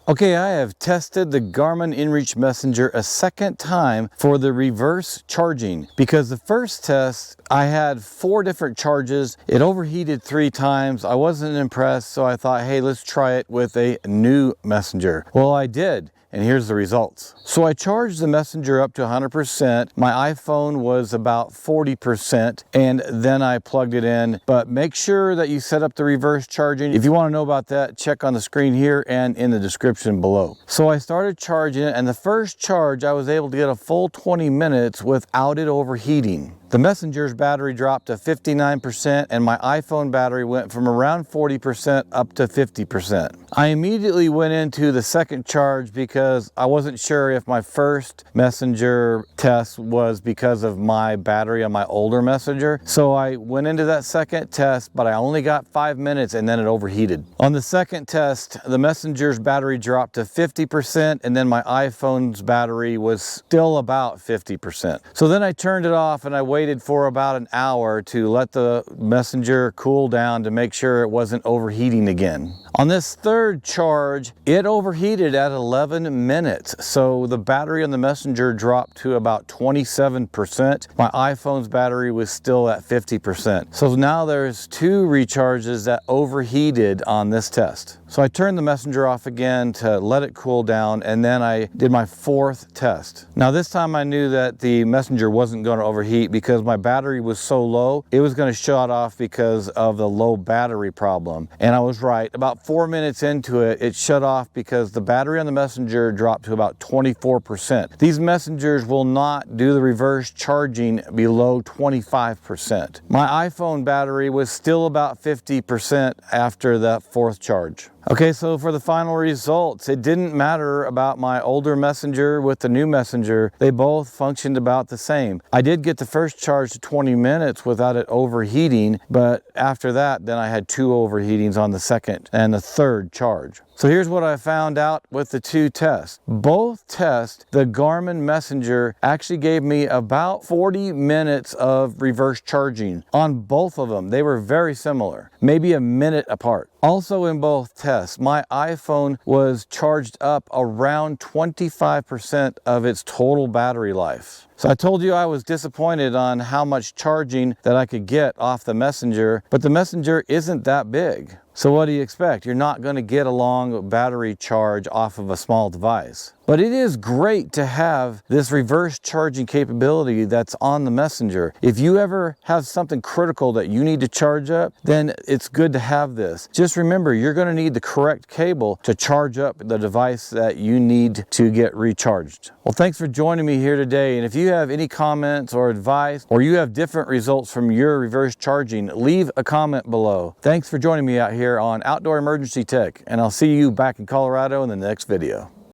Okay, I have tested the Garmin inReach Messenger a second time for the reverse charging because the first test I had 4 different charges. It overheated 3 times. I wasn't impressed, so I thought, hey, let's try it with a new Messenger. Well, I did. And here's the results. So I charged the Messenger up to 100%. My iPhone was about 40%, and then I plugged it in. But make sure that you set up the reverse charging. If you want to know about that, check on the screen here and in the description below. So I started charging it, and the first charge I was able to get a full 20 minutes without it overheating. The Messenger's battery dropped to 59% and my iPhone battery went from around 40% up to 50%. I immediately went into the second charge because I wasn't sure if my first Messenger test was because of my battery on my older Messenger. So I went into that second test, but I only got 5 minutes and then it overheated. On the second test, the Messenger's battery dropped to 50% and then my iPhone's battery was still about 50%. So then I turned it off and I waited for about an hour to let the Messenger cool down to make sure it wasn't overheating again. On this third charge, it overheated at 11 minutes. So the battery on the Messenger dropped to about 27%. My iPhone's battery was still at 50%. So now there's 2 recharges that overheated on this test. So I turned the Messenger off again to let it cool down, and then I did my 4th test. Now this time I knew that the Messenger wasn't going to overheat because my battery was so low, it was going to shut off because of the low battery problem. And I was right. About 4 minutes into it, it shut off because the battery on the Messenger dropped to about 24%. These Messengers will not do the reverse charging below 25%. My iPhone battery was still about 50% after that 4th charge. Okay, so for the final results, it didn't matter about my older Messenger with the new Messenger. They both functioned about the same. I did get the first charge to 20 minutes without it overheating, but after that, then I had 2 overheatings on the second and the third charge. So here's what I found out with the 2 tests. Both tests, the Garmin Messenger actually gave me about 40 minutes of reverse charging on both of them. They were very similar, maybe a minute apart. Also in both tests, my iPhone was charged up around 25% of its total battery life. So I told you I was disappointed on how much charging that I could get off the Messenger, but the Messenger isn't that big. So what do you expect? You're not going to get a long battery charge off of a small device. But it is great to have this reverse charging capability that's on the Messenger. If you ever have something critical that you need to charge up, then it's good to have this. Just remember, you're going to need the correct cable to charge up the device that you need to get recharged. Well, thanks for joining me here today. And if you have any comments or advice, or you have different results from your reverse charging, leave a comment below. Thanks for joining me out here on Outdoor Emergency Tech, and I'll see you back in Colorado in the next video.